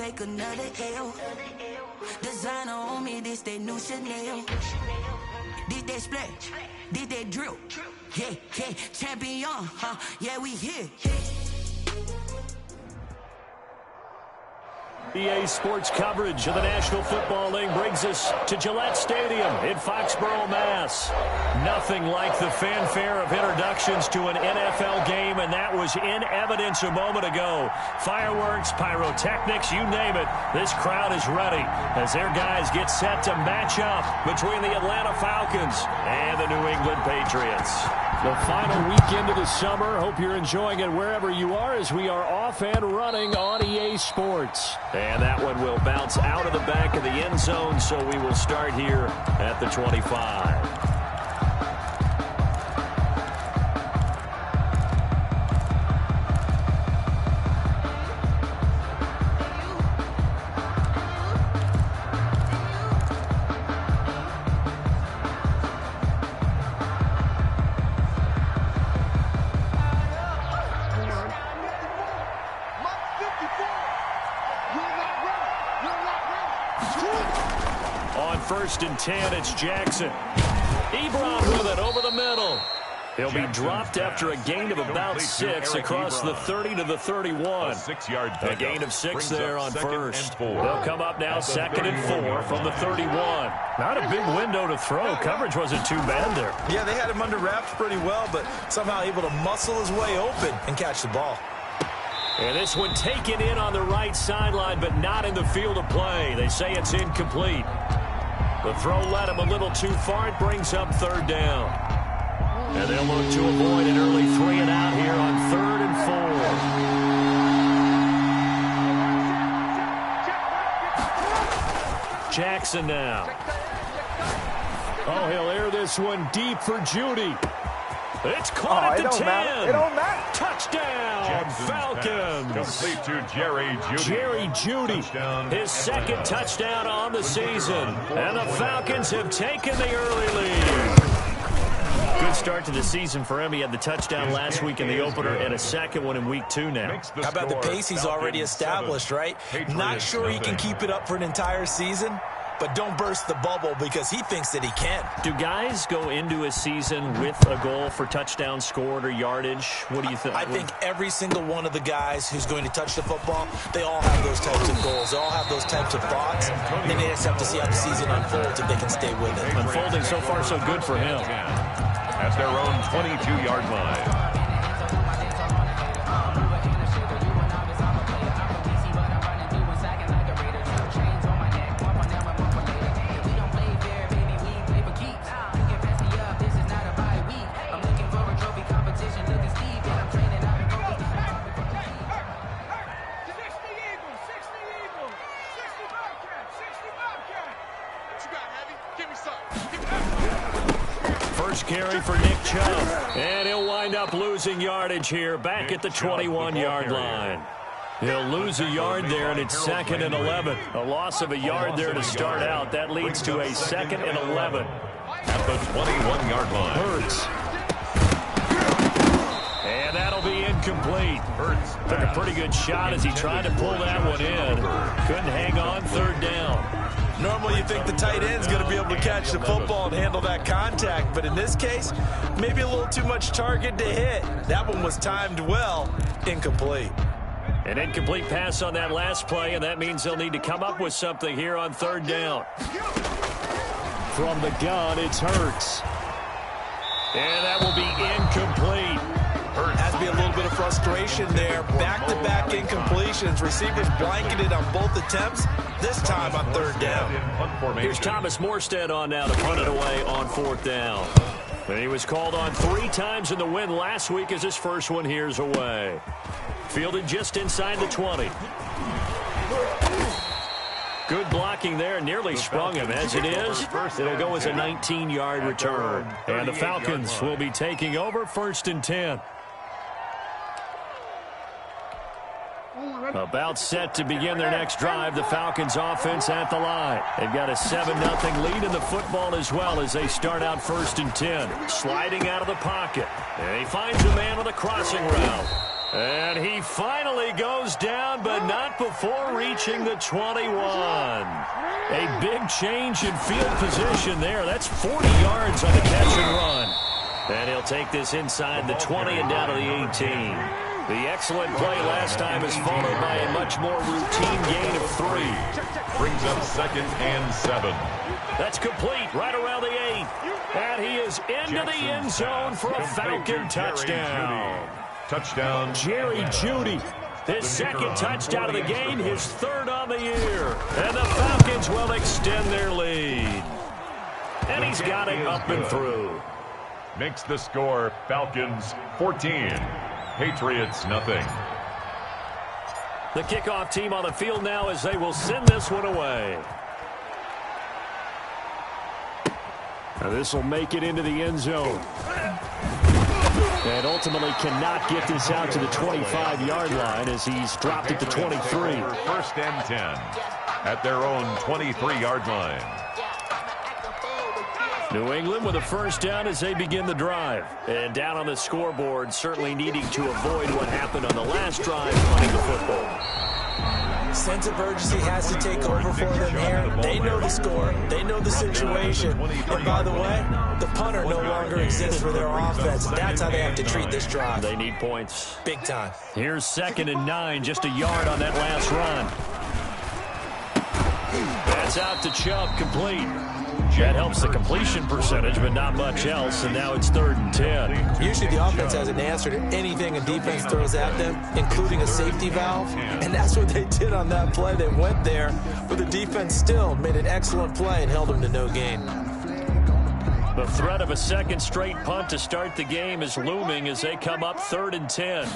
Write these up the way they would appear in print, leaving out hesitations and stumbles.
take another L. Designer on me, this that new Chanel. This that splash, this that drill. Yeah, yeah, champion, huh? Yeah, we here. EA Sports coverage of the National Football League brings us to Gillette Stadium in Foxborough, Mass. Nothing like the fanfare of introductions to an NFL game, and that was in evidence a moment ago. Fireworks, pyrotechnics, you name it. This crowd is ready as their guys get set to match up between the Atlanta Falcons and the New England Patriots. The final weekend of the summer. Hope you're enjoying it wherever you are as we are off and running on EA Sports. And that one will bounce out of the back of the end zone, so we will start here at the 25. First and 10, it's Jackson. Ebron with it over the middle. He'll be dropped after a gain of about 6 across the 30 to the 31. A gain of 6 there on first. They'll come up now 2nd and 4 from the 31. Not a big window to throw. Coverage wasn't too bad there. Yeah, they had him under wraps pretty well, but somehow able to muscle his way open and catch the ball. And this one taken in on the right sideline, but not in the field of play. They say it's incomplete. The throw led him a little too far. It brings up 3rd down. And they'll look to avoid an early 3 and out here on 3rd and 4. Jackson now. Oh, he'll air this one deep for Judy. It's caught at the 10. It don't matter. Touchdown, Jackson's Falcons. Complete to Jerry Judy. Jerry Judy, his 2nd touchdown on the season. And the Falcons have taken the early lead. Good start to the season for him. He had the touchdown last week in the opener and a 2nd one in week 2 now. How about the pace he's already established, right? Not sure he can keep it up for an entire season, but don't burst the bubble because he thinks that he can. Do guys go into a season with a goal for touchdown scored or yardage? What do you think? I think every single one of the guys who's going to touch the football, they all have those types of goals. They all have those types of thoughts. Then they just have to see how the season unfolds if they can stay with it. Unfolding so far so good for him. At their own 22-yard line. Carry for Nick Chubb, and he'll wind up losing yardage here back at the 21-yard line. He'll lose a yard there, and it's 2nd and 11. A loss of a yard there to start out. That leads to a 2nd and 11. At the 21-yard line. Hurts. And that'll be incomplete. Hurts took a pretty good shot as he tried to pull that one in. Couldn't hang on, 3rd down. Normally you think the tight end's going to be able to catch the football and handle that contact, but in this case, maybe a little too much target to hit. That one was timed well, incomplete. An incomplete pass on that last play, and that means they'll need to come up with something here on 3rd down. From the gun, it's Hurts. And that will be incomplete. Has to be a little bit of frustration there. Back-to-back incompletions. Receivers blanketed on both attempts, this time on 3rd down. Here's Thomas Morstead on now to punt it away on 4th down. And he was called on 3 times in the win last week as his first one here's away. Fielded just inside the 20. Good blocking there, nearly sprung him. As it is, it'll go as a 19-yard return. And the Falcons will be taking over 1st and 10. About set to begin their next drive, the Falcons offense at the line. They've got a 7-0 lead in the football as well as they start out 1st and 10. Sliding out of the pocket. And he finds a man with a crossing route. And he finally goes down, but not before reaching the 21. A big change in field position there. That's 40 yards on the catch and run. And he'll take this inside the 20 and down to the 18. The excellent play last time is followed by a much more routine gain of 3. Brings up 2nd and 7. That's complete right around the 8. And he is into the end zone for a Falcon touchdown. Touchdown, Jerry Jeudy. His second touchdown of the game, his 3rd on the year. And the Falcons will extend their lead. And he's got it up and through. Makes the score Falcons 14. Patriots nothing. The kickoff team on the field now as they will send this one away. Now this will make it into the end zone. And ultimately cannot get this out to the 25-yard line as he's dropped it to 23. 1st and 10 at their own 23-yard line. New England with a 1st down as they begin the drive. And down on the scoreboard, certainly needing to avoid what happened on the last drive, punting the football. Sense of urgency has to take over for them here. They know the score. They know the situation. And by the way, the punter no longer exists for their offense. That's how they have to treat this drive. They need points. Big time. Here's 2nd and 9, just a yard on that last run. That's out to Chubb, complete. That helps the completion percentage, but not much else, and now it's 3rd and 10. Usually the offense has an answer to anything a defense throws at them, including a safety valve, and that's what they did on that play. They went there, but the defense still made an excellent play and held them to no gain. The threat of a 2nd straight punt to start the game is looming as they come up 3rd and 10.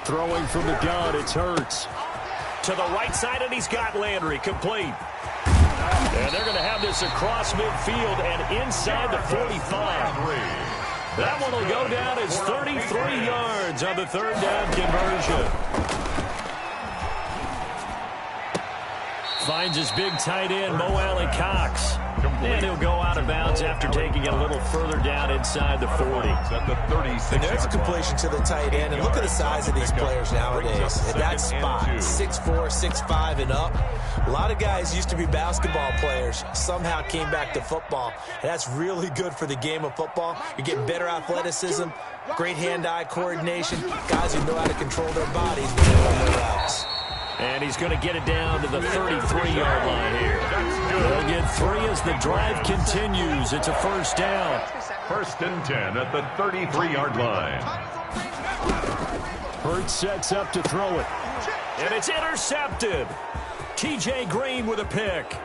Throwing from the gun, it's Hurts. To the right side, and he's got Landry, complete. And they're going to have this across midfield and inside the 45. That one will go down as 33 yards on the 3rd down conversion. Finds his big tight end, Mo Alley-Cox. And he'll go out of bounds after taking it a little further down inside the 40. And there's a completion to the tight end. And look at the size of these players nowadays. At that spot, 6'4", 6'5", and up. A lot of guys used to be basketball players, somehow came back to football. And that's really good for the game of football. You're getting better athleticism, great hand-eye coordination, guys who know how to control their bodies when they run their routes. And he's going to get it down to the 33-yard line here. They'll get 3 as the drive continues. It's a 1st down. 1st and 10 at the 33-yard line. Hurts sets up to throw it. And it's intercepted. T.J. Green with a pick.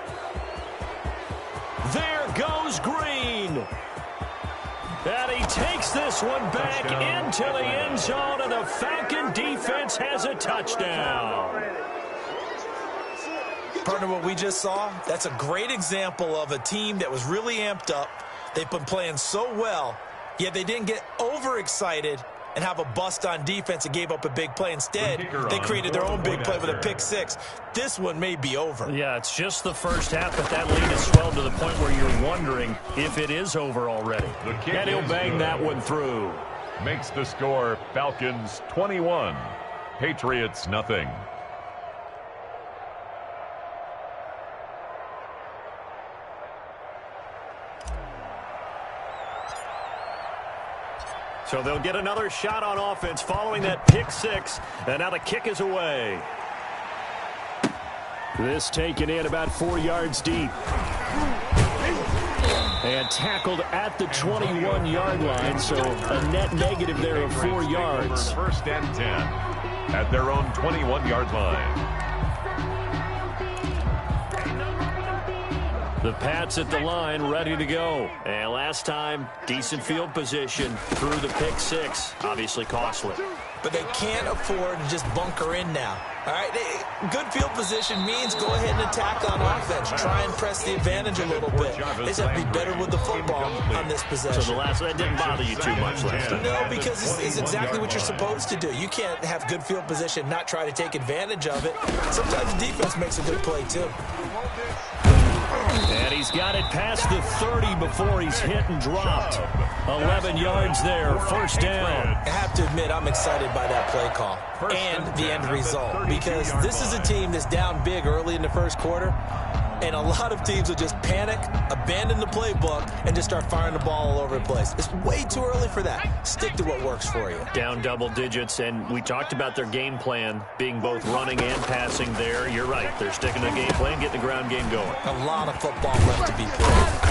There goes Green. And he takes this one back into the end zone, and the Falcon defense has a touchdown. Partner, what we just saw, that's a great example of a team that was really amped up. They've been playing so well, yet they didn't get overexcited and have a bust on defense and gave up a big play. Instead, they created their own big play with a pick 6. This one may be over. Yeah, it's just the 1st half, but that lead has swelled to the point where you're wondering if it is over already. And he'll bang that one through. Makes the score Falcons 21, Patriots nothing. So they'll get another shot on offense following that pick 6, and now the kick is away. This taken in about 4 yards deep. And tackled at the 21-yard line, so a net negative there of 4 yards. 1st and 10 at their own 21-yard line. The Pats at the line, ready to go. And last time, decent field position through the pick 6. Obviously costly. But they can't afford to just bunker in now. All right, good field position means go ahead and attack on offense. Try and press the advantage a little bit. They just have to be better with the football on this possession. So that didn't bother you too much last time? No, because it's exactly what you're supposed to do. You can't have good field position, not try to take advantage of it. Sometimes the defense makes a good play, too. And he's He's got it past the 30 before he's hit and dropped. 11 yards there, first down. I have to admit, I'm excited by that play call and the end result, because this is a team that's down big early in the first quarter, and a lot of teams will just panic, abandon the playbook, and just start firing the ball all over the place. It's way too early for that. Stick to what works for you. Down double digits, and we talked about their game plan being both running and passing there. You're right. They're sticking to the game plan, getting the ground game going. A lot of football left to be played.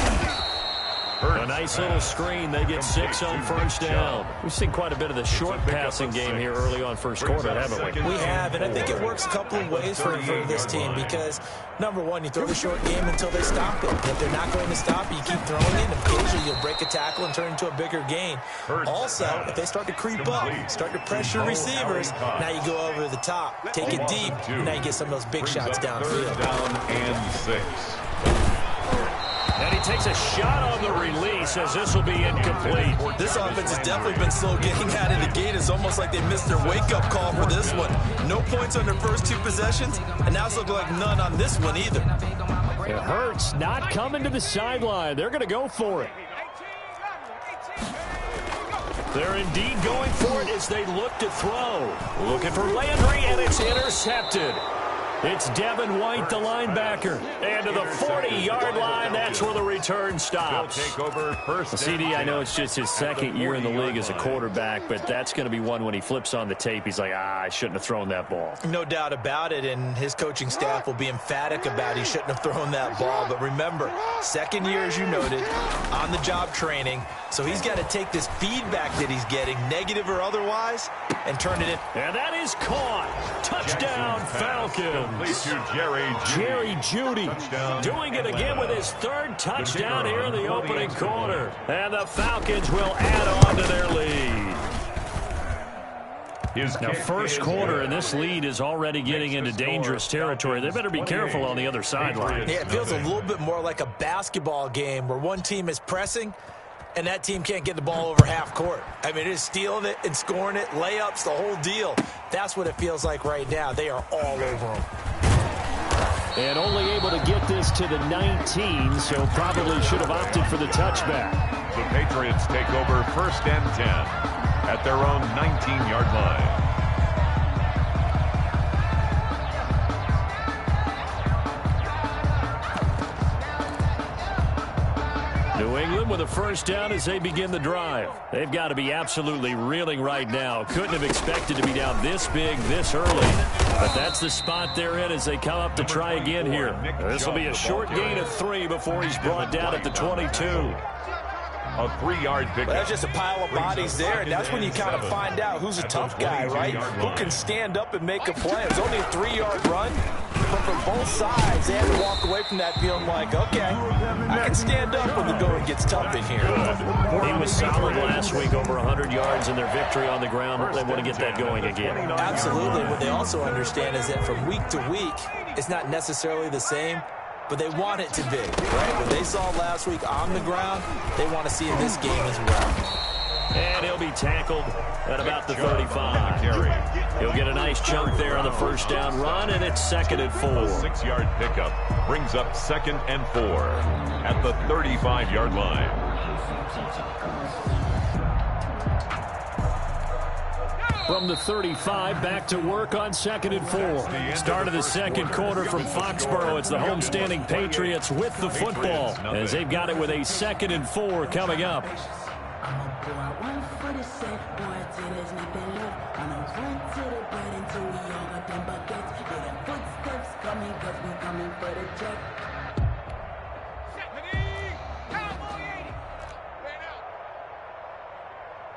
A nice little screen. They get 6 on first down. We've seen quite a bit of the short passing game here early on first quarter, haven't we? We have, and I think it works a couple of ways for this team because, number one, you throw the short game until they stop it. If they're not going to stop it, you keep throwing it, and occasionally you'll break a tackle and turn into a bigger gain. Also, if they start to creep up, start to pressure receivers, now you go over the top, take it deep, and now you get some of those big shots downfield. Down and 6. And he takes a shot on the release as this will be incomplete. This offense has definitely been slow getting out of the gate. It's almost like they missed their wake-up call for this one. No points on their first 2 possessions, and now it's looking like none on this one either. It hurts not coming to the sideline. They're going to go for it. They're indeed going for it as they look to throw. Looking for Landry, and it's intercepted. It's Devin White, the linebacker. And to the 40-yard line, that's where the return stops. CD, I know it's just his second year in the league as a quarterback, but that's going to be one when he flips on the tape. He's like, I shouldn't have thrown that ball. No doubt about it, and his coaching staff will be emphatic about he shouldn't have thrown that ball. But remember, second year, as you noted, on-the-job training, so he's got to take this feedback that he's getting, negative or otherwise, and turn it in. And that is caught. Touchdown, Falcons. Jerry Jeudy doing it again with his 3rd touchdown here in the opening quarter. And the Falcons will add on to their lead. Now, first quarter, and this lead is already getting into dangerous territory. They better be careful on the other sideline. Yeah, it feels a little bit more like a basketball game where one team is pressing and that team can't get the ball over half court. I mean, it is stealing it and scoring it, layups, the whole deal. That's what it feels like right now. They are all over them. And only able to get this to the 19, so probably should have opted for the touchback. The Patriots take over 1st and 10 at their own 19-yard line. New England with a first down as they begin the drive. They've got to be absolutely reeling right now. Couldn't have expected to be down this big, this early. But that's the spot they're in as they come up to try again here. This will be a short gain of 3 before he's brought down at the 22. A 3-yard pickup. Well, that's just a pile of bodies there, and that's when you kind of find out who's a tough guy, right? Who can stand up and make a play. It's only a 3-yard run, but from both sides, they have to walk away from that feeling like, okay, I can stand up when the going gets tough in here. He was solid last week, over 100 yards in their victory on the ground. They want to get that going again. Absolutely. What they also understand is that from week to week, it's not necessarily the same, but they want it to be, right? What they saw last week on the ground, they want to see in this game as well. And he'll be tackled at about the 35. He'll get a nice chunk there on the first down run, and it's 2nd and 4. A 6-yard pickup brings up 2nd and 4 at the 35-yard line. From the 35, back to work on 2nd and 4. Start of the second quarter from Foxborough. It's the homestanding Patriots with the football as they've got it with a 2nd and 4 coming up.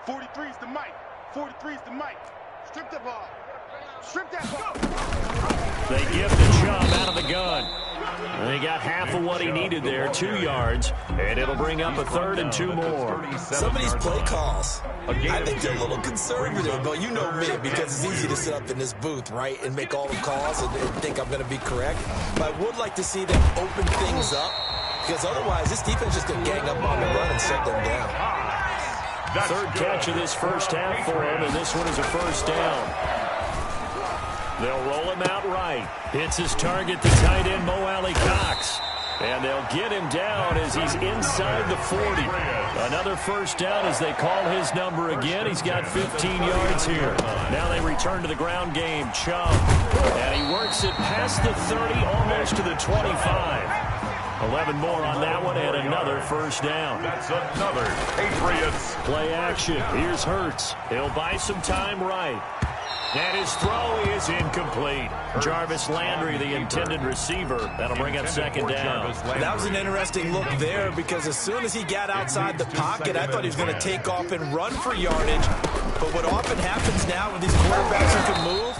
.43's the mic. 43's the mic. Strip the ball. Strip that ball. They give the job out of the gun. And they got half of what he needed there, 2 yards, and it'll bring up a 3rd and 2 more. Some of these play calls, I think they're a little conservative, but you know me, because it's easy to sit up in this booth, right, and make all the calls and think I'm going to be correct. But I would like to see them open things up, because otherwise this defense just going to gang up on the run and shut them down. 3rd catch of this first half for him, and this one is a first down. They'll roll him out right. Hits his target, the tight end, Mo Alley Cox. And they'll get him down as he's inside the 40. Another first down as they call his number again. He's got 15 yards here. Now they return to the ground game. Chubb. And he works it past the 30, almost to the 25. 11 more on that one and another first down. That's another Patriots. Play action. Here's Hurts. He'll buy some time right. And his throw is incomplete. Jarvis Landry, the intended receiver. That'll bring up second down. That was an interesting look there because as soon as he got outside the pocket, I thought he was going to take off and run for yardage. But what often happens now with these quarterbacks who can move,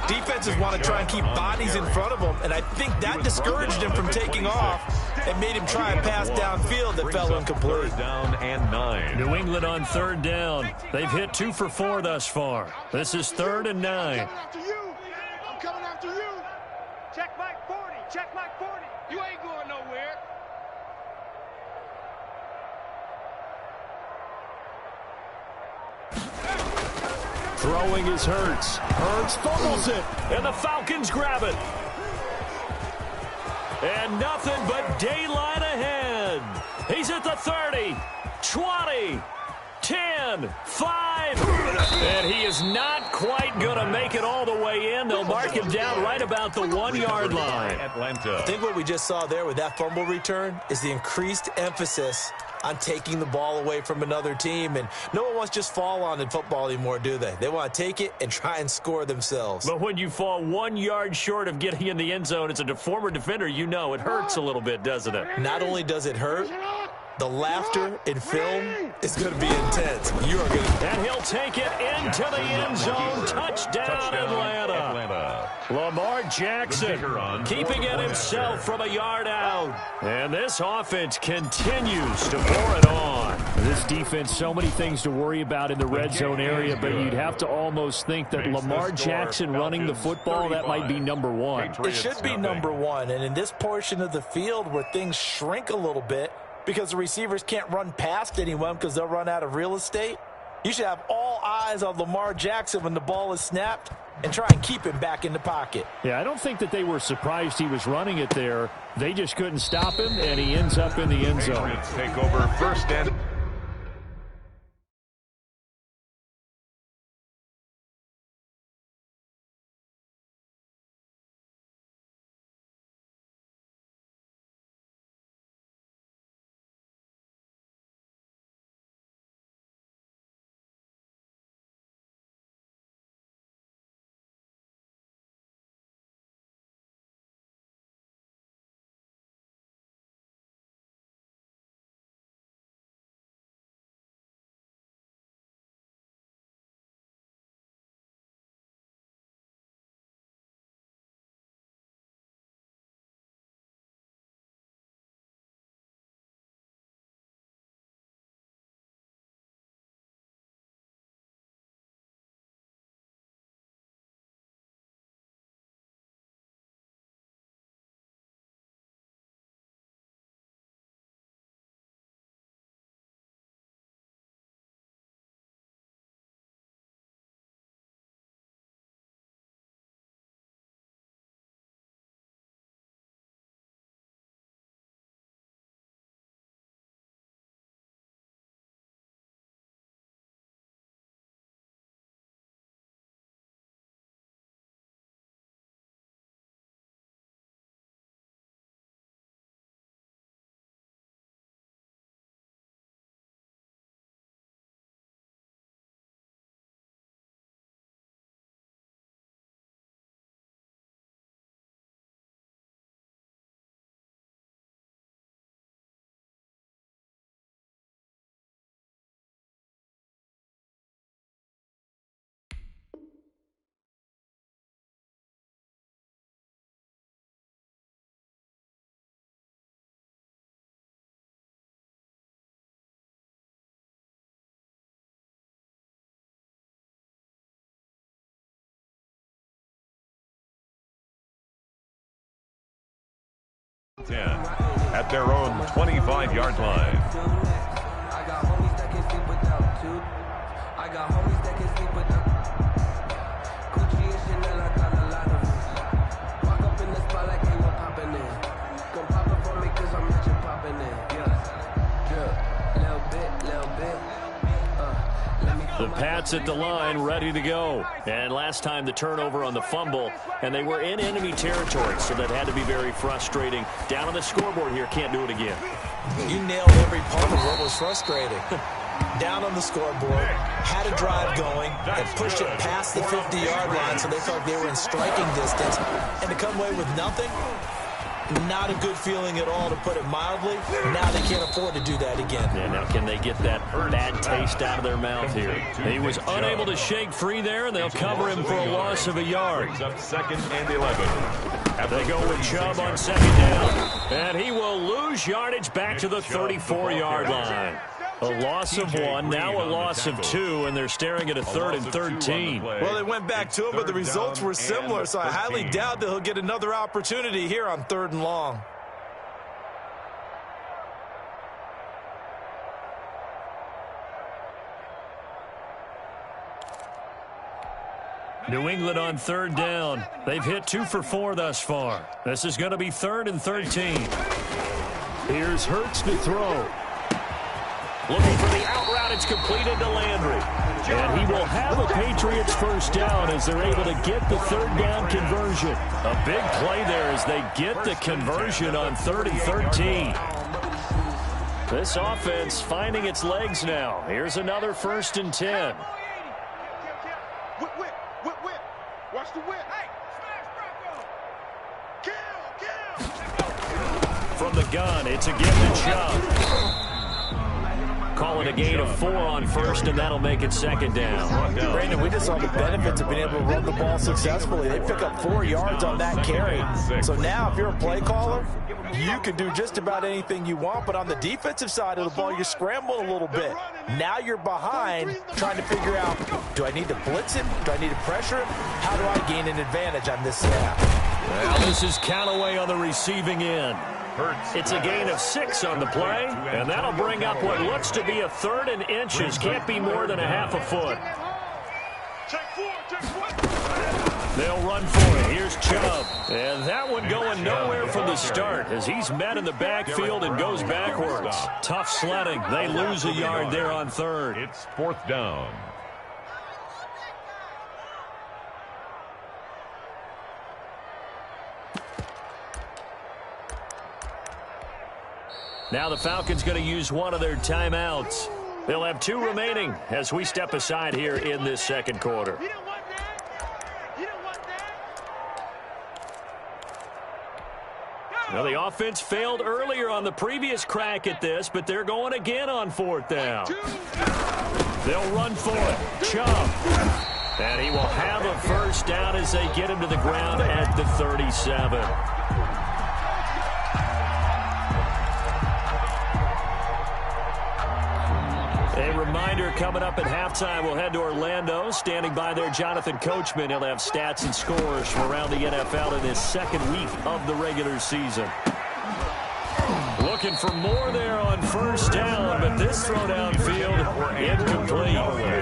defenses want to try and keep bodies in front of them, and I think that discouraged him from taking off and made him try and pass downfield that fell incomplete. Down and 9. New England on third down. They've hit 2 for 4 thus far. This is 3rd and 9. I'm coming after you. Check Mike 40. Check Mike 40. You ain't going nowhere. Throwing is Hurts. Hurts fumbles it, and the Falcons grab it. And nothing but daylight ahead. He's at the 30, 20, 10, 5. And he is not quite going to make it all the way in. They'll mark him down right about the 1-yard line. Atlanta. I think what we just saw there with that fumble return is the increased emphasis on taking the ball away from another team. And no one wants to just fall on in football anymore, do they? They want to take it and try and score themselves. But when you fall 1 yard short of getting in the end zone as a former defender, you know it hurts a little bit, doesn't it? Not only does it hurt, the laughter in film is going to be intense. You are going to... And he'll take it into the end zone. Touchdown, Atlanta. Lamar Jackson keeping it himself from a yard out. And this offense continues to pour it on. This defense, so many things to worry about in the red zone area, but you'd have to almost think that Lamar Jackson running the football, that might be number 1. It should be number 1. And in this portion of the field where things shrink a little bit, because the receivers can't run past anyone because they'll run out of real estate, you should have all eyes on Lamar Jackson when the ball is snapped and try and keep him back in the pocket. Yeah, I don't think that they were surprised he was running it there. They just couldn't stop him, and he ends up in the end zone. Patriots take over first and... at their own 25-yard line. I got homies that can sleep without two. I got homies that can sleep without Gucci and Chanel. I got a lot of them. Walk up in the spot like they were popping in. Come pop it for me 'cause dropping it, yeah. Drip, little bit. The Pats at the line, ready to go. And last time the turnover on the fumble, and they were in enemy territory, so that had to be very frustrating. Down on the scoreboard here, can't do it again. You nailed every part of what was frustrating. Down on the scoreboard, had a drive going, and pushed it past the 50-yard line so they felt they were in striking distance. And to come away with nothing, not a good feeling at all, to put it mildly. Now they can't afford to do that again. Yeah, now can they get that bad taste out of their mouth here? He was unable to shake free there, and they'll cover him for a loss of a yard. Brings up 2nd and 11. They go with Chubb on 2nd down, and he will lose yardage back to the 34-yard line. A loss of 1, now a loss of 2, and they're staring at a 3rd and 13. Well, they went back to it, but the results were similar, so I highly doubt that he'll get another opportunity here on 3rd and long. New England on 3rd down. They've hit 2 for 4 thus far. This is going to be 3rd and 13. Here's Hurts to throw. Looking for the out route. It's completed to Landry. And he will have a Patriots first down as they're able to get the 3rd down conversion. A big play there as they get the conversion on 3rd and 13. This offense finding its legs now. Here's another 1st and 10. Whip. Watch the whip. Hey, smash, Kill. From the gun, it's a give to Chubb. Call it a gain of 4 on 1st, and that'll make it 2nd down. Brandon, we just saw the benefits of being able to run the ball successfully. They pick up 4 yards on that carry. So now, if you're a play caller, you can do just about anything you want, but on the defensive side of the ball, you scramble a little bit. Now you're behind, trying to figure out, do I need to blitz him? Do I need to pressure him? How do I gain an advantage on this snap? Well, this is Callaway on the receiving end. It's a gain of 6 on the play, and that'll bring up what looks to be a 3rd and inches. Can't be more than a half a foot. They'll run for it. Here's Chubb. And that one going nowhere from the start as he's met in the backfield and goes backwards. Tough sledding. They lose a yard there on 3rd. It's 4th down. Now the Falcons going to use one of their timeouts. They'll have 2 remaining as we step aside here in this 2nd quarter. Well, the offense failed earlier on the previous crack at this, but they're going again on 4th down. They'll run for it. Chubb. And he will have a first down as they get him to the ground at the 37. A reminder, coming up at halftime, we'll head to Orlando. Standing by there, Jonathan Coachman. He'll have stats and scores from around the NFL in his 2nd week of the regular season. Looking for more there on 1st down, but this throw downfield incomplete.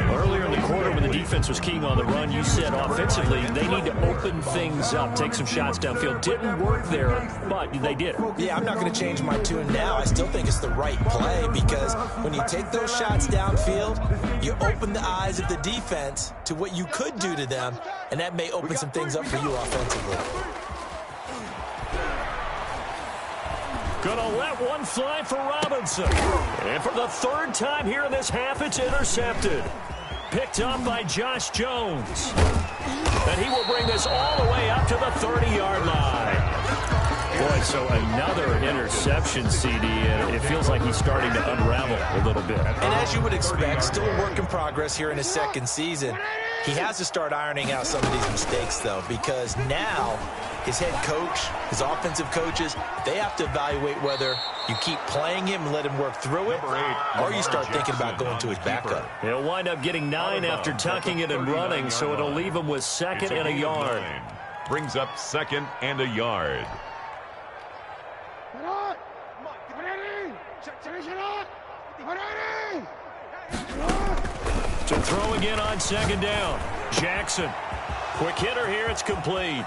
Earlier in the quarter when the defense was keying on the run, you said offensively they need to open things up, take some shots downfield. Didn't work there, but they did it. Yeah, I'm not going to change my tune now. I still think it's the right play because when you take those shots downfield, you open the eyes of the defense to what you could do to them, and that may open some things up for you offensively. Gonna let one fly for Robinson. And for the 3rd time here in this half, it's intercepted. Picked up by Josh Jones. And he will bring this all the way up to the 30-yard line. Boy, so another interception, CD, and it feels like he's starting to unravel a little bit. And as you would expect, still a work in progress here in his 2nd season. He has to start ironing out some of these mistakes, though, because now his head coach, his offensive coaches, they have to evaluate whether you keep playing him and let him work through it, or you start thinking about going to his backup. He'll wind up getting 9 after tucking it and running, so it'll leave him with 2nd and a yard. Brings up 2nd and a yard. To throw again on 2nd down. Jackson. Quick hitter here. It's complete.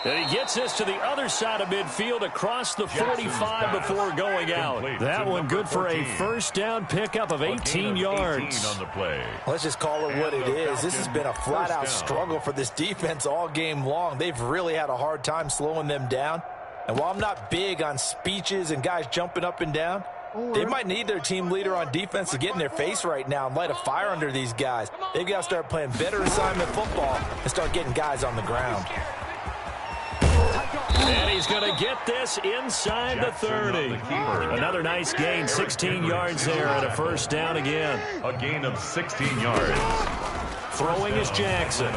And he gets this to the other side of midfield across the 45 before going out. That one good for a first down pickup of 18 yards. On the play. Let's just call it what it is. This has been a flat-out struggle for this defense all game long. They've really had a hard time slowing them down. And while I'm not big on speeches and guys jumping up and down, they might need their team leader on defense to get in their face right now and light a fire under these guys. They've got to start playing better assignment football and start getting guys on the ground. And he's going to get this inside the 30. Another nice gain, 16 yards there and a first down again. A gain of 16 yards. Throwing is Jackson.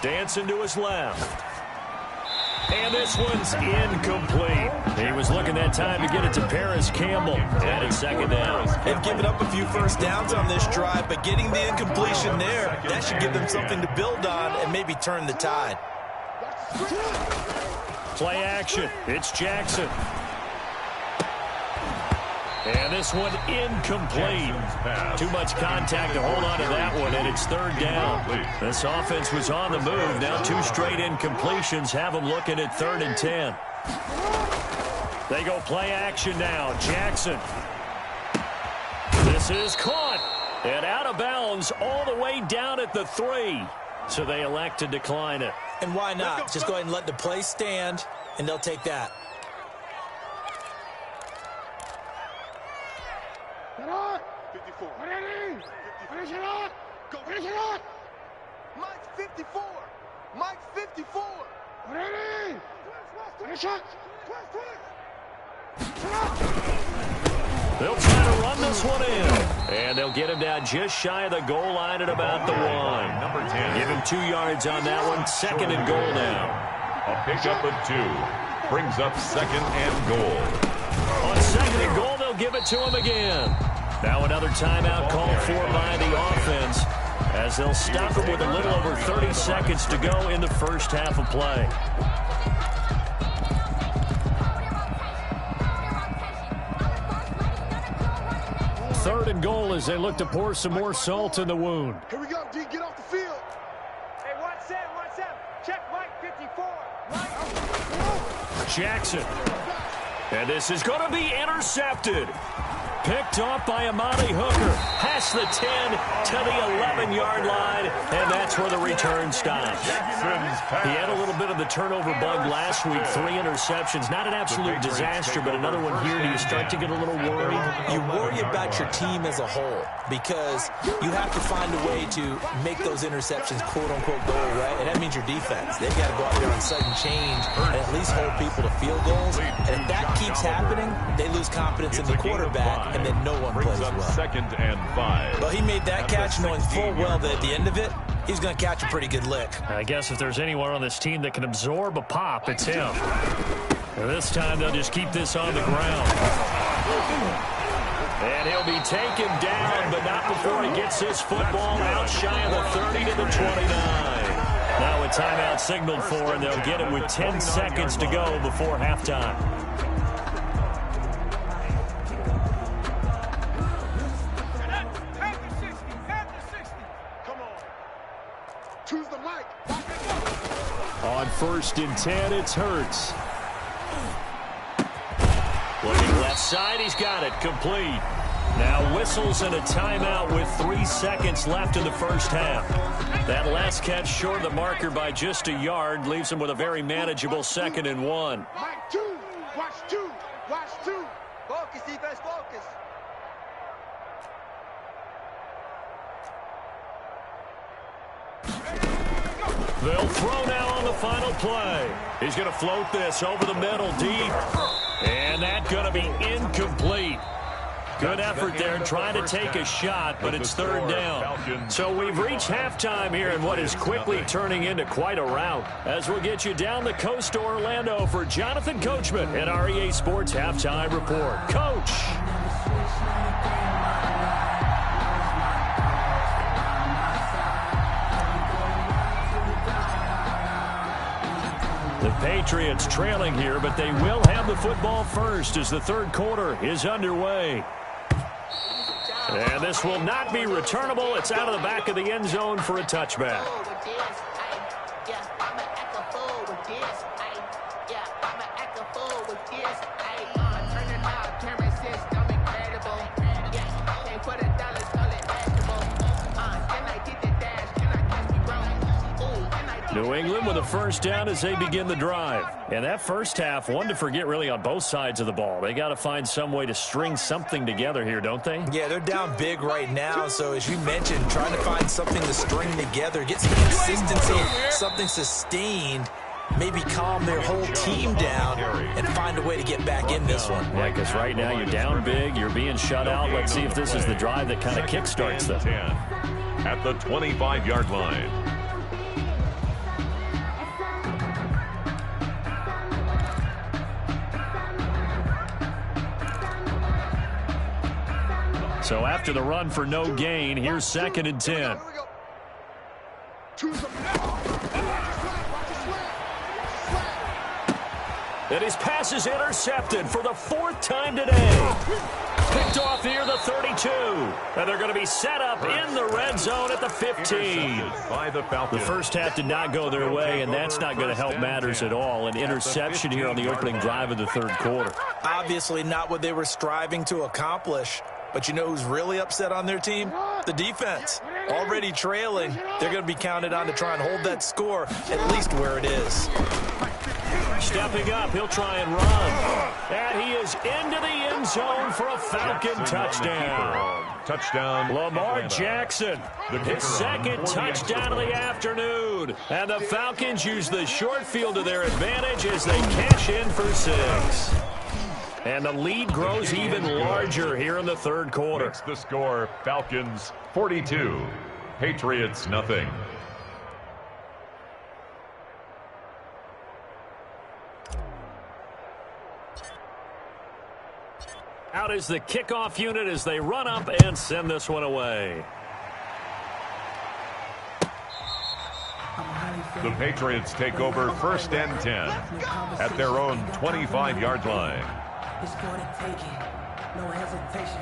Dancing to his left. And this one's incomplete. He was looking that time to get it to Paris Campbell. And it's second down. They've given up a few first downs on this drive, but getting the incompletion there, that should give them something to build on and maybe turn the tide. Play action. It's Jackson. And this one incomplete. Too much contact to hold on to that one, and it's third down. This offense was on the move. Now 2 straight incompletions have them looking at 3rd and 10. They go play action now. Jackson. This is caught. And out of bounds all the way down at the 3. So they elect to decline it. And why not? Just go ahead and let the play stand, and they'll take that. Finish it up! Mike 54! Mike 54! Ready! Finish it! They'll try to run this one in. And they'll get him down just shy of the goal line at about the 1. Number 10. Give him 2 yards on that one. 2nd and goal now. A pickup of 2. Brings up 2nd and goal. On 2nd and goal, they'll give it to him again. Now another timeout called for by the offense, as they'll stop it with a little over 30 seconds to go in the first half of play. Third and goal as they look to pour some more salt in the wound. Here we go, D. Get off the field. Hey, 1-7. Check Mike 54. Mike. Jackson. And this is going to be intercepted. Picked off by Amani Hooker. Past the 10 to the 11-yard line, and that's where the return stops. He had a little bit of the turnover bug last week. 3 interceptions. Not an absolute disaster, but another one here. Do you start to get a little worried? You worry about your team as a whole because you have to find a way to make those interceptions quote-unquote go away, and that means your defense. They've got to go out there on sudden change and at least hold people to field goals. And if that keeps happening, they lose confidence in the quarterback, and then no one plays well. 2nd and 5. Well, he made that catch knowing full well that at the end of it, he's going to catch a pretty good lick. I guess if there's anyone on this team that can absorb a pop, it's him. And this time, they'll just keep this on the ground. And he'll be taken down, but not before he gets this football out shy of the 30 to the 29. Now a timeout signaled for, and they'll get it with 10 seconds to go before halftime. On 1st and 10, it's Hurts. Looking left side, he's got it, complete. Now whistles and a timeout with 3 seconds left in the first half. That last catch short of the marker by just a yard leaves him with a very manageable 2nd and 1. Mike 2, watch 2, watch 2. Focus, defense, focus. They'll throw now on the final play. He's going to float this over the middle deep. And that's going to be incomplete. Good effort there trying to take a shot, but it's 3rd down. So we've reached halftime here in what is quickly turning into quite a rout. As we'll get you down the coast to Orlando for Jonathan Coachman and our EA Sports Halftime Report. Coach. The Patriots trailing here, but they will have the football first as the 3rd quarter is underway. And this will not be returnable. It's out of the back of the end zone for a touchback. New England with a first down as they begin the drive. And that first half, one to forget really on both sides of the ball. They got to find some way to string something together here, don't they? Yeah, they're down big right now. So as you mentioned, trying to find something to string together, get some consistency, something sustained, maybe calm their whole team down and find a way to get back in this one. Yeah, because right now you're down big, you're being shut out. Let's see if this is the drive that kind of kickstarts them. At the 25-yard line. So after the run for no gain, here's 2nd and 10. And his pass is intercepted for the 4th time today. Picked off near the 32. And they're going to be set up in the red zone at the 15. The first half did not go their way, and that's not going to help matters at all. An interception here on the opening drive of the 3rd quarter. Obviously not what they were striving to accomplish. But you know who's really upset on their team? The defense. Already trailing. They're going to be counted on to try and hold that score at least where it is. Stepping up, he'll try and run. And he is into the end zone for a Falcon touchdown. Touchdown. Lamar Jackson, his 2nd touchdown of the afternoon. And the Falcons use the short field to their advantage as they cash in for 6. And the lead grows even larger here in the 3rd quarter. Makes the score Falcons 42, Patriots nothing. Out is the kickoff unit as they run up and send this one away. The Patriots take over 1st and 10 at their own 25-yard line. It's for the taking, no hesitation.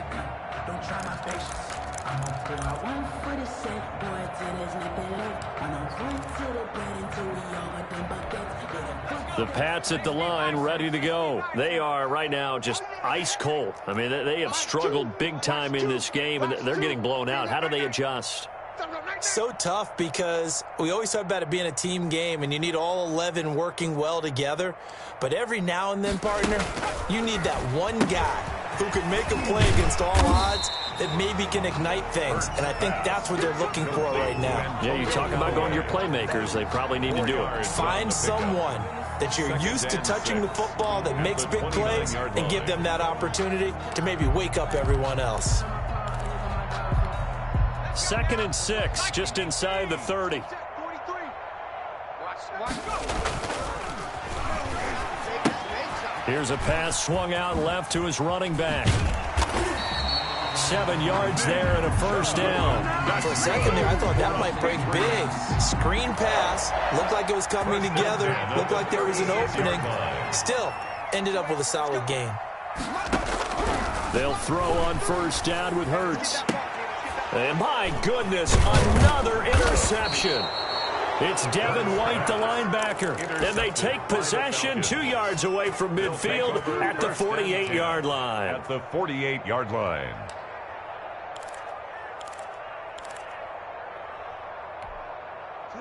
Don't try my patience. I'm gonna pull out one for the set, boy, till there's nothing left. I'm gonna run to the bed until we all done buckets. The Pats at the line, ready to go. They are right now just ice cold. I mean, they have struggled big time in this game, and they're getting blown out. How do they adjust? So tough because we always talk about it being a team game and you need all 11 working well together. But every now and then, partner, you need that one guy who can make a play against all odds that maybe can ignite things. And I think that's what they're looking for right now. Yeah, you talk about going to your playmakers. They probably need to do it. Find someone that you're used to touching the football that makes big plays and give them that opportunity to maybe wake up everyone else. 2nd and 6, just inside the 30. Here's a pass swung out left to his running back. 7 yards there and a first down. For a second there, I thought that might break big. Screen pass, looked like it was coming together, looked like there was an opening. Still, ended up with a solid gain. They'll throw on first down with Hurts. And my goodness, another interception. It's Devin White, the linebacker. And they take possession 2 yards away from midfield at the 48-yard line. At the 48-yard line.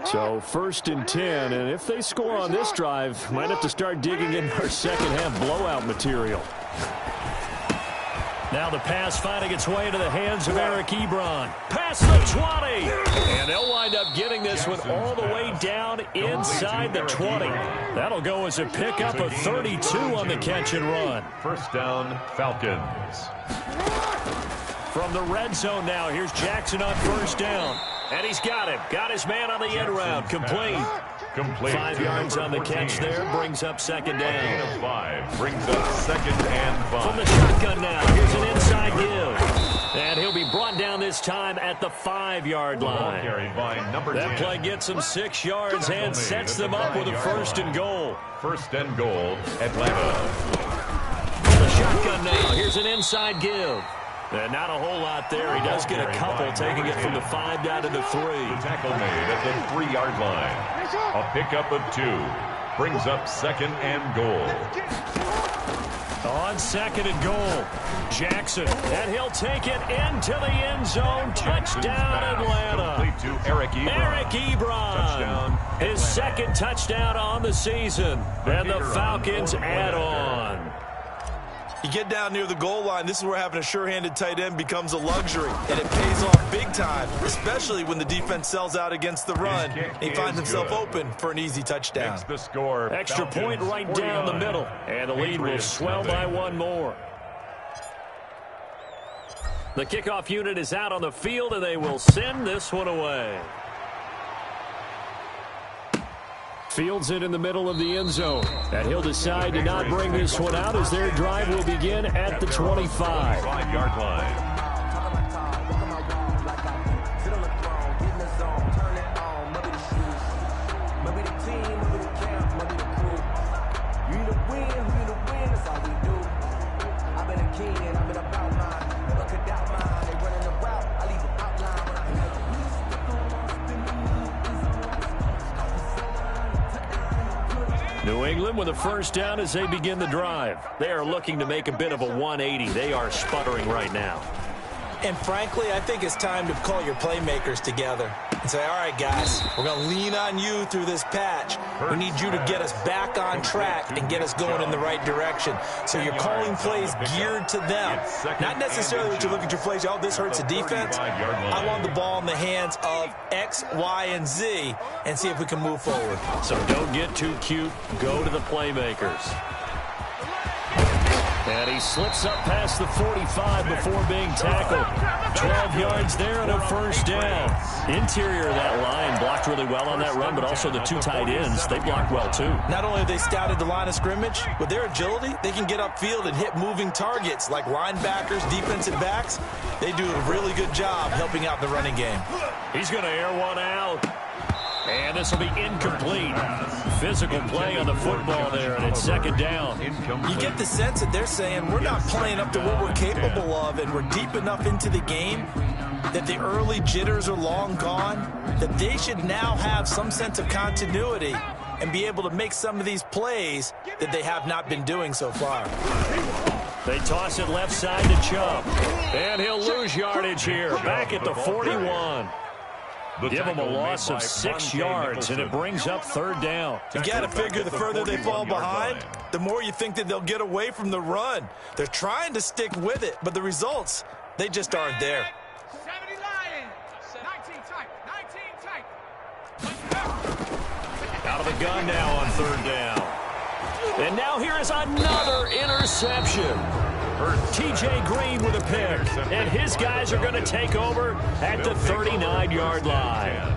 So 1st and 10, and if they score on this drive, might have to start digging in our second half blowout material. Now the pass finding its way into the hands of Eric Ebron. Past the 20. And they'll wind up getting this one all the way down inside the 20. That'll go as a pickup of 32 on the catch and run. First down, Falcons. From the red zone now, here's Jackson on first down. And he's got him. Got his man on the end round. Complete. 5 yards on the catch there. Brings up 2nd down. 5 brings up 2nd and 5. From the shotgun now. Here's an inside give. And he'll be brought down this time at the 5-yard line. That play gets him 6 yards and sets them up with a 1st and goal. 1st and goal, Atlanta. From the shotgun now. Here's an inside give. And not a whole lot there. He does get a couple, taking it from the 5 down to the 3. The tackle made at the 3-yard line. A pickup of 2. Brings up 2nd and goal. On 2nd and goal, Jackson, and he'll take it into the end zone. Touchdown, Atlanta. Complete to Eric Ebron. Touchdown, His second touchdown on the season. And the Falcons add on. You get down near the goal line, this is where having a sure-handed tight end becomes a luxury, and it pays off big time, especially when the defense sells out against the run. He finds himself open for an easy touchdown. Makes the score. Extra point right down the middle, and the lead will swell by one more. The kickoff unit is out on the field, and they will send this one away. Fields it in the middle of the end zone, and he'll decide to not bring this one out as their drive will begin at the 25. 5-yard line. New England with a first down as they begin the drive. They are looking to make a bit of a 180. They are sputtering right now. And frankly, I think it's time to call your playmakers together and say, all right, guys, we're going to lean on you through this patch. We need you to get us back on track and get us going in the right direction. So you're calling plays geared to them. Not necessarily that you look at your plays, oh, this hurts the defense. I want the ball in the hands of X, Y, and Z and see if we can move forward. So don't get too cute. Go to the playmakers. And he slips up past the 45 before being tackled. 12 yards there and a first down. Interior of that line blocked really well on that run, but also the two tight ends, they blocked well too. Not only have they scouted the line of scrimmage, with their agility, they can get upfield and hit moving targets like linebackers, defensive backs. They do a really good job helping out the running game. He's going to air one out. And this will be incomplete. Physical play on the football there, and it's second down. You get the sense that they're saying we're not playing up to what we're capable of, and we're deep enough into the game that the early jitters are long gone, that they should now have some sense of continuity and be able to make some of these plays that they have not been doing so far. They toss it left side to Chubb. And he'll lose yardage here, back at the 41. Give them a loss of 6 yards, and it brings up third down. You got to figure the further they fall behind, the more you think that they'll get away from the run. They're trying to stick with it, but the results, they just aren't there. 70 Lions. 19 tight. Out of the gun now on third down. And now here is another interception. T.J. Green with a pick, and his guys are going to take over at the 39-yard line.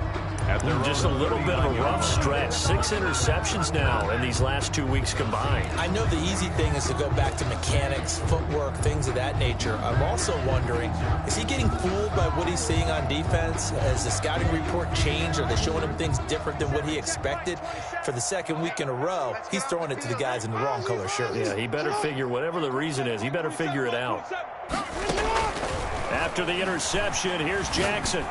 Just a little bit of a rough stretch. 6 interceptions now in these last 2 weeks combined. I know the easy thing is to go back to mechanics, footwork, things of that nature. I'm also wondering, is he getting fooled by what he's seeing on defense? Has the scouting report changed? Are they showing him things different than what he expected? For the second week in a row, he's throwing it to the guys in the wrong color shirts. Yeah, he better figure, whatever the reason is, he better figure it out. After the interception, here's Jackson.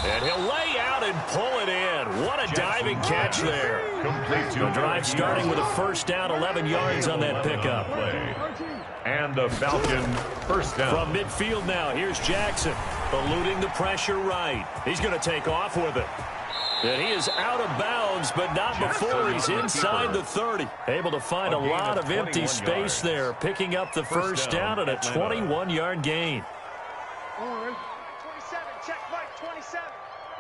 And he'll lay out and pull it in. What a diving catch there. The drive starting with a first down, 11 yards on that pickup. And a Falcon first down. From midfield now, here's Jackson, eluding the pressure right. He's going to take off with it. And he is out of bounds, but not before he's inside the 30. Able to find a lot of empty space there, picking up the first down and a 21-yard gain. 27, check Mike, 27.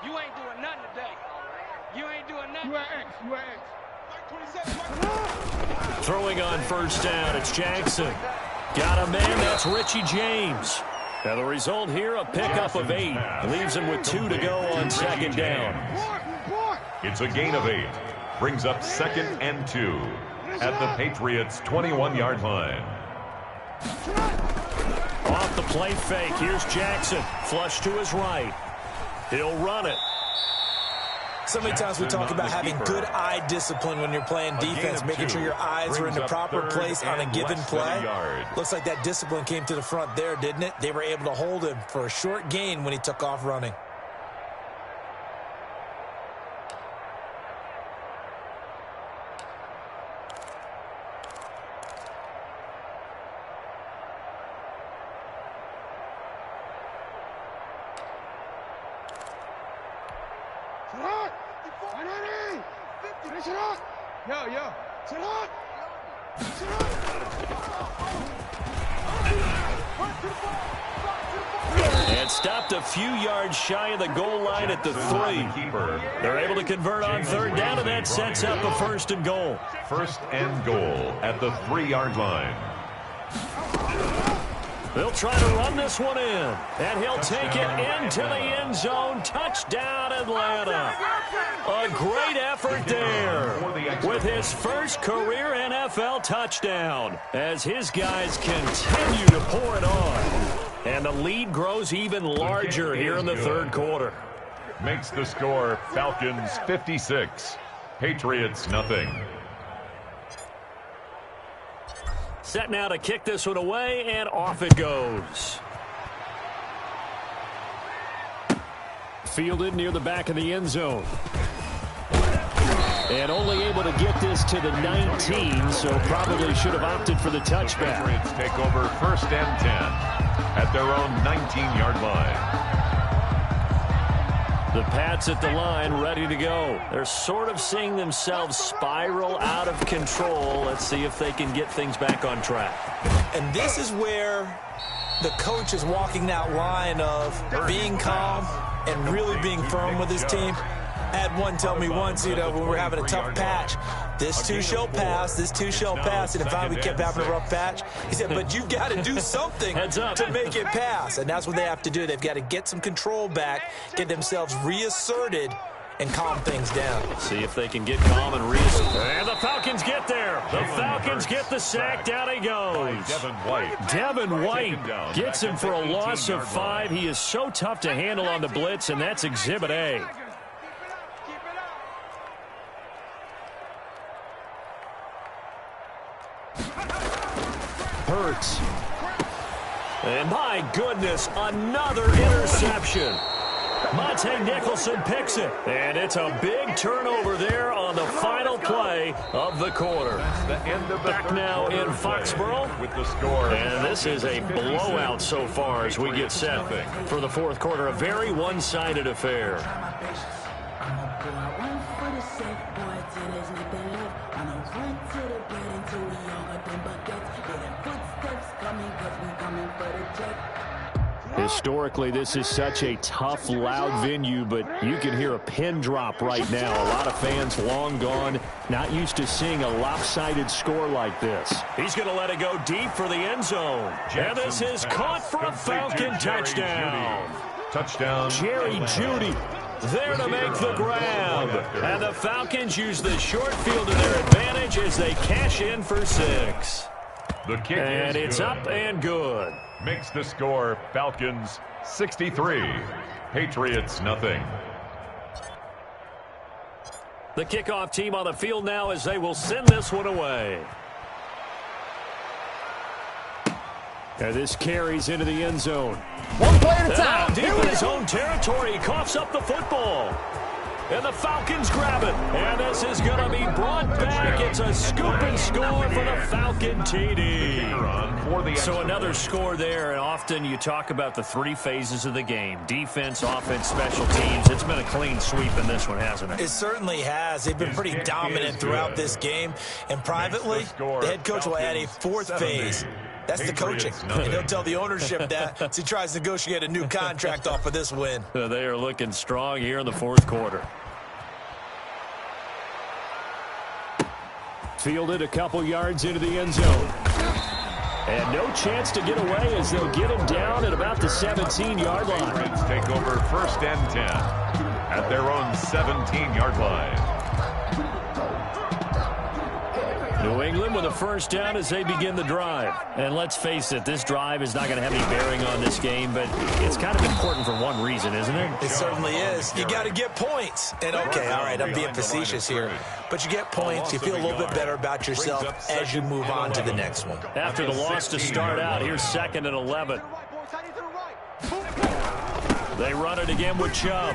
You ain't doing nothing today. You ain't doing nothing. You are X. Mike 27, Throwing on first down, it's Jackson. Got a man, that's Richie James. And the result here, a pickup of 8. Leaves him with 2 to go on second down. It's a gain of 8. Brings up 2nd and 2 at the Patriots' 21-yard line. Off the play fake, here's Jackson. Flush to his right. He'll run it. So many times we talk about having good eye discipline when you're playing defense, making sure your eyes are in the proper place on a given play. Looks like that discipline came to the front there, didn't it? They were able to hold him for a short gain when he took off running. And stopped a few yards shy of the goal line at the 3. They're able to convert on third down, and that sets up a 1st and goal. 1st and goal at the 3-yard line. They'll try to run this one in, and he'll take it into the end zone. Touchdown, Atlanta. A great effort there with his first career NFL touchdown as his guys continue to pour it on. And the lead grows even larger here in the 3rd quarter. Makes the score Falcons 56, Patriots nothing. Set now to kick this one away, and off it goes. Fielded near the back of the end zone. And only able to get this to the 19, so probably should have opted for the touchback. Patriots take over 1st and 10 at their own 19-yard line. The Pats at the line, ready to go. They're sort of seeing themselves spiral out of control. Let's see if they can get things back on track. And this is where the coach is walking that line of being calm and really being firm with his team. I had one tell me once, when we were having a tough patch, this too shall pass, this too shall pass. And finally we kept having a rough patch. He said, but you've got to do something to make it pass. And that's what they have to do. They've got to get some control back, get themselves reasserted, and calm things down. See if they can get calm and reassert. And the Falcons get there. The Falcons get the sack. Down he goes. Devin White gets him for a loss of 5. He is so tough to handle on the blitz, and that's Exhibit A. Hurts. And my goodness, another interception. Monte Nicholson picks it. And it's a big turnover there on the final play of the quarter. Back now in Foxborough with the score. And this is a blowout so far as we get set for the 4th quarter. A very one-sided affair. Historically, this is such a tough, loud venue, but you can hear a pin drop right now. A lot of fans long gone, not used to seeing a lopsided score like this. He's going to let it go deep for the end zone. And this is caught for a Falcon touchdown. Touchdown. Jerry Jeudy there to make the grab. And the Falcons use the short field to their advantage as they cash in for 6. The kick and is it's good. Up and good. Makes the score Falcons 63, Patriots nothing. The kickoff team on the field now as they will send this one away. And this carries into the end zone. One play at a time. Deep in his own territory, he coughs up the football. And the Falcons grab it. And this is going to be brought back. It's a scoop and score for the Falcon TD. So another score there. And often you talk about the 3 phases of the game. Defense, offense, special teams. It's been a clean sweep in this one, hasn't it? It certainly has. They've been pretty dominant throughout this game. And privately, the head coach will add a 4th phase. That's the coaching. And he'll tell the ownership that as he tries to negotiate a new contract off of this win. They are looking strong here in the 4th quarter. Fielded a couple yards into the end zone. And no chance to get away as they'll get him down at about the 17-yard line. Patriots take over 1st and 10 at their own 17-yard line. New England with a first down as they begin the drive. And let's face it, this drive is not going to have any bearing on this game, but it's kind of important for one reason, isn't it? It certainly is. You got to get points. And okay, all right, I'm being facetious here. But you get points, you feel a little bit better about yourself as you move on to the next one. After the loss to start out, here's 2nd and 11. They run it again with Chubb.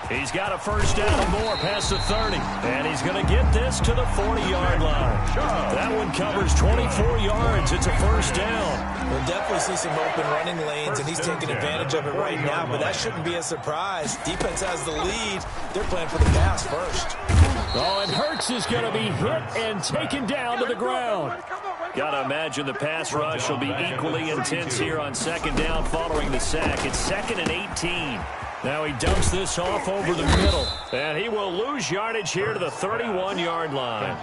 He's got a first down and more past the 30. And he's going to get this to the 40-yard line. That one covers 24 yards. It's a first down. We'll definitely see some open running lanes, and he's taking advantage of it right now, but that shouldn't be a surprise. Defense has the lead. They're playing for the pass first. Oh, and Hurts is going to be hit and taken down to the ground. Got to imagine the pass rush will be equally intense here on second down following the sack. It's 2nd and 18. Now he dumps this off over the middle, and he will lose yardage here to the 31-yard line.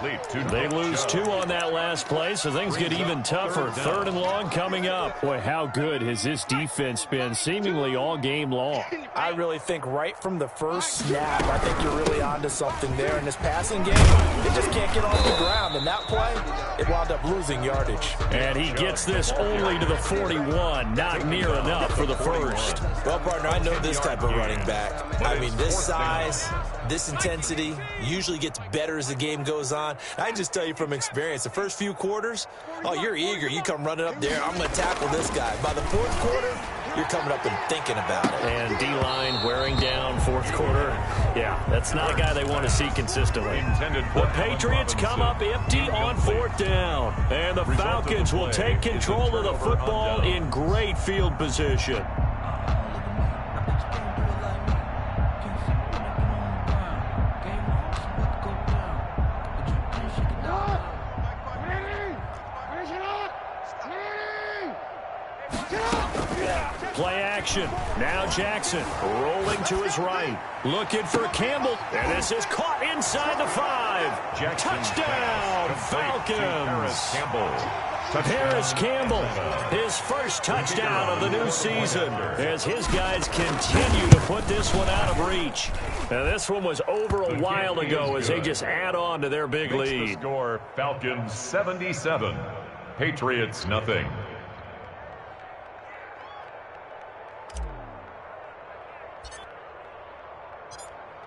They lose 2 on that last play, so things get even tougher. 3rd and long coming up. Boy, how good has this defense been seemingly all game long? I really think right from the first snap, I think you're really onto something there in this passing game. They just can't get off the ground, and that play, it wound up losing yardage. And he gets this only to the 41, not near enough for the first. Well, partner, I know this type of running back. I mean, this size, this intensity usually gets better as the game goes on. I can just tell you from experience, the first few quarters, oh, you're eager. You come running up there, I'm going to tackle this guy. By the 4th quarter, you're coming up and thinking about it. And D-line wearing down 4th quarter. Yeah, that's not a guy they want to see consistently. The Patriots come up empty on 4th down. And the Falcons will take control of the football in great field position. Play action. Now Jackson rolling to his right. Looking for Campbell. And this is caught inside the 5. Touchdown, Falcons. Harris Campbell, his first touchdown of the new season as his guys continue to put this one out of reach. Now, this one was over a while ago as they just add on to their big lead. The score, Falcons 77, Patriots nothing.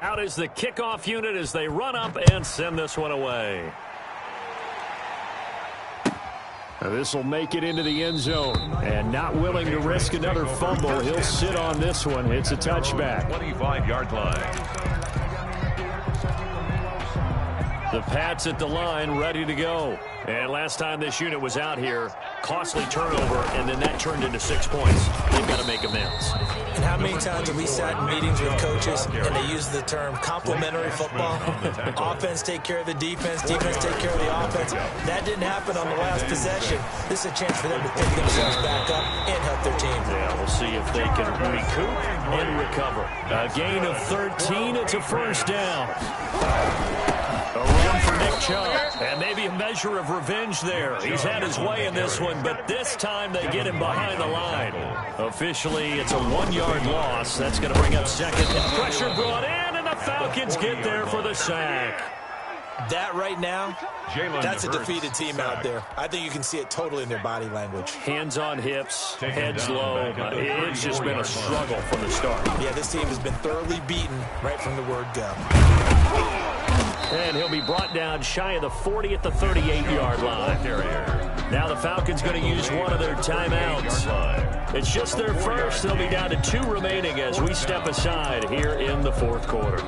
Out is the kickoff unit as they run up and send this one away. This will make it into the end zone. And not willing to risk another fumble, he'll sit on this one. It's a touchback. 25-yard line. The Pats at the line, ready to go. And last time this unit was out here, costly turnover, and then that turned into 6 points. They've got to make amends. And how many times have we sat in meetings with coaches and they use the term complementary football? Offense take care of the defense, defense take care of the offense. That didn't happen on the last possession. This is a chance for them to pick themselves back up and help their team. Yeah, we'll see if they can recoup and recover. A gain of 13, it's a first down. A run for Nick Chubb, and maybe a measure of revenge there. He's had his way in this one, but this time they get him behind the line. Officially, it's a 1-yard loss. That's going to bring up second, and pressure brought in, and the Falcons get there for the sack. That right now, that's a defeated team out there. I think you can see it totally in their body language. Hands on hips, heads low. It's just been a struggle from the start. Yeah, this team has been thoroughly beaten right from the word go. And he'll be brought down shy of the 40 at the 38-yard line. Now the Falcons going to use one of their timeouts. It's just their first. They'll be down to 2 remaining as we step aside here in the 4th quarter.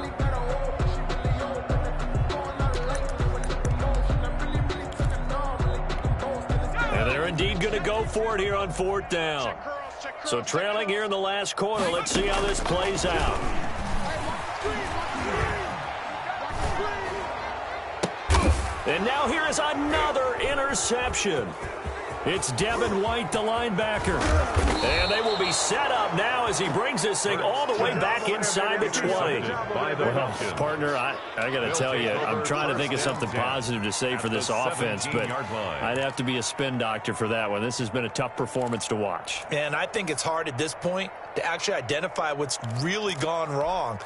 And they're indeed going to go for it here on 4th down. So trailing here in the last quarter. Let's see how this plays out. And now here is another interception. It's Devin White, the linebacker. And they will be set up now as he brings this thing all the way back inside the 20. Well, partner, I got to tell you, I'm trying to think of something positive to say for this offense, but I'd have to be a spin doctor for that one. This has been a tough performance to watch. And I think it's hard at this point to actually identify what's really gone wrong.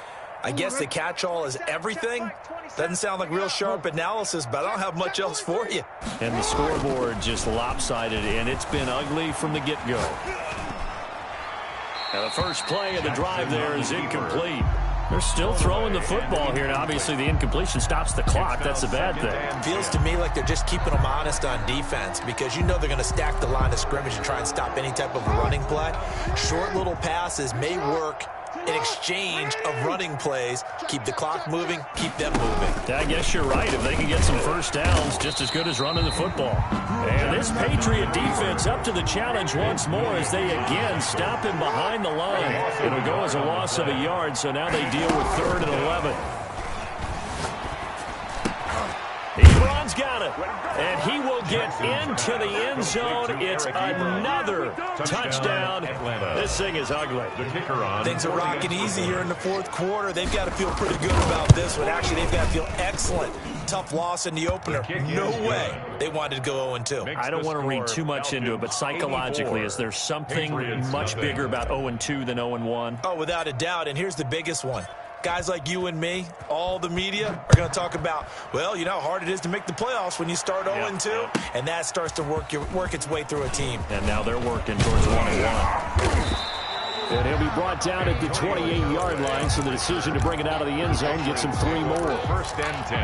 I guess the catch-all is everything. Doesn't sound like real sharp analysis, but I don't have much else for you. And the scoreboard just lopsided, and it's been ugly from the get-go. Now the first play of the drive there is incomplete. They're still throwing the football here, and obviously the incompletion stops the clock. That's a bad thing. Feels to me like they're just keeping them honest on defense because you know they're going to stack the line of scrimmage and try and stop any type of running play. Short little passes may work an exchange of running plays. Keep the clock moving, keep them moving. I guess you're right. If they can get some first downs, just as good as running the football. And this Patriot defense up to the challenge once more as they again stop him behind the line. It'll go as a loss of a yard, so now they deal with 3rd and 11. Ebron's got it, and he will get into the end zone. It's another touchdown. This thing is ugly. Things are rocking easy here in the 4th quarter. They've got to feel pretty good about this one. Actually, they've got to feel excellent. Tough loss in the opener. No way they wanted to go 0-2. I don't want to read too much into it, but psychologically, is there something much bigger about 0-2 than 0-1? Oh, without a doubt, and here's the biggest one. Guys like you and me, all the media, are going to talk about, well, you know how hard it is to make the playoffs when you start 0-2, and that starts to work its way through a team. And now they're working towards 1-1. And he'll be brought down at the 28-yard line, so the decision to bring it out of the end zone gets him 3 more. 1st and 10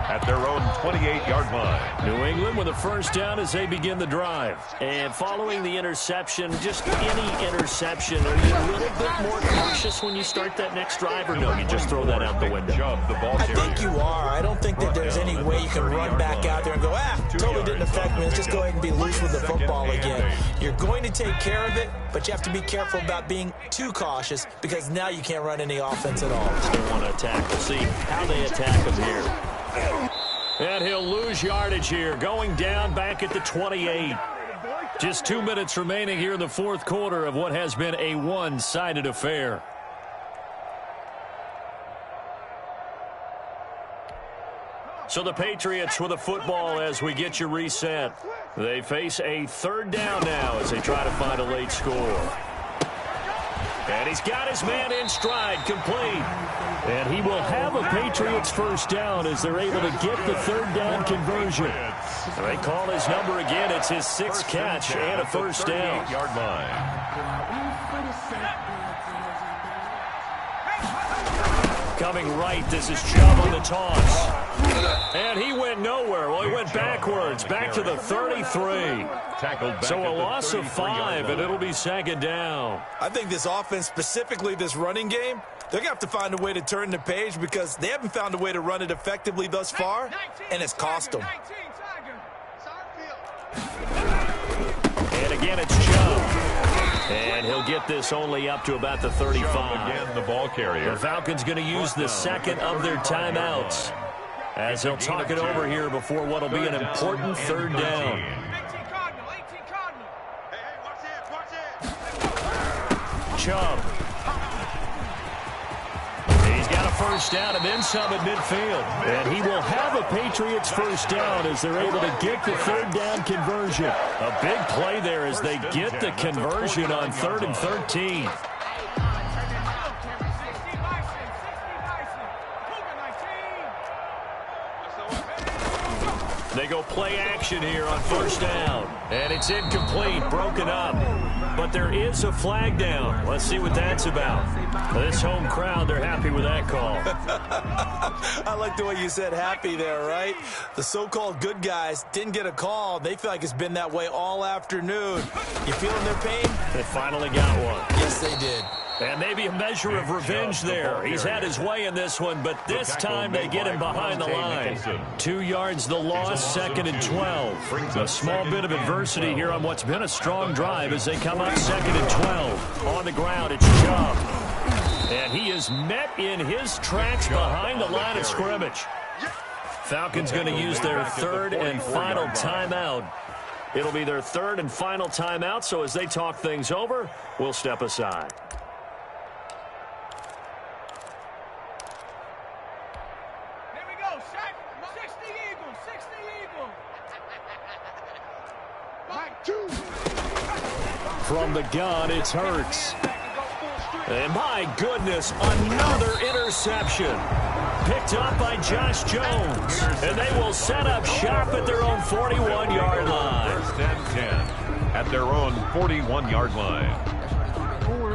at their own 28-yard line. New England with a first down as they begin the drive. And following the interception, just any interception, are you a little bit more cautious when you start that next drive, or no, you just throw that out the window? I think you are. I don't think that there's any way you can run back out there and go, totally didn't affect me. Let's just go ahead and be loose with the football again. You're going to take care of it, but you have to be careful about being too cautious because now you can't run any offense at all. Still want to attack. We'll see how they attack him here. And he'll lose yardage here, going down back at the 28. Just 2 minutes remaining here in the 4th quarter of what has been a one-sided affair. So the Patriots with a football as we get you reset. They face a 3rd down now as they try to find a late score. And he's got his man in stride, complete. And he will have a Patriots first down as they're able to get the 3rd down conversion. They call his number again. It's his 6th catch and a first down. Yard line. Coming right, this is Chubb on the toss. And he went nowhere. Well, he went backwards, back to the 33. So a loss of 5, and it'll be 2nd down. I think this offense, specifically this running game, they're going to have to find a way to turn the page because they haven't found a way to run it effectively thus far, and it's cost them. And again, it's Chubb. And he'll get this only up to about the 35. Again, the ball carrier. The Falcons going to use the 2nd of their timeouts as he'll talk it over here before what will be an important 3rd down. Chubb. He's got a first down and then some at midfield. And he will have a Patriots first down as they're able to get the 3rd down conversion. A big play there as they get the conversion on 3rd and 13. They go play action here on first down. And it's incomplete, broken up. But there is a flag down. Let's see what that's about. This home crowd, they're happy with that call. I like the way you said happy there, right? The so-called good guys didn't get a call. They feel like it's been that way all afternoon. You feeling their pain? They finally got one. Yes, they did. And maybe a measure of revenge there. He's had his way in this one, but this time they get him behind the line. 2 yards the loss, 2nd and 12. A small bit of adversity here on what's been a strong drive as they come up 2nd and 12. On the ground, it's Chubb. And he is met in his tracks behind the line of scrimmage. Falcons going to use their 3rd and final timeout. It'll be their 3rd and final timeout, so as they talk things over, we'll step aside. From the gun, it's Hurts. And my goodness, another interception. Picked up by Josh Jones. And they will set up shop at their own 41-yard line. 1st and 10 at their own 41-yard line.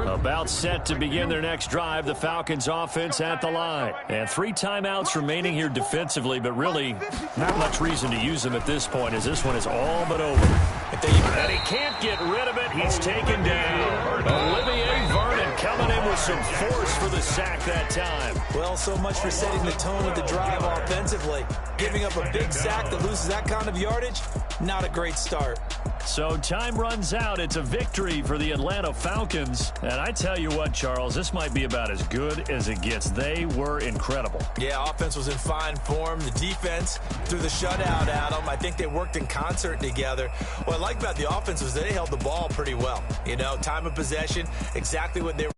About set to begin their next drive, the Falcons offense at the line. And 3 timeouts remaining here defensively, but really not much reason to use them at this point as this one is all but over. And he can't get rid of it. He's taken down. Olivier Vernon coming in with some force for the sack that time. Well, so much for setting the tone of the drive offensively. Giving up a big sack that loses that kind of yardage, not a great start. So time runs out. It's a victory for the Atlanta Falcons. And I tell you what, Charles, this might be about as good as it gets. They were incredible. Yeah, offense was in fine form. The defense threw the shutout at them. I think they worked in concert together. What I like about the offense was they held the ball pretty well. You know, time of possession, exactly what they were.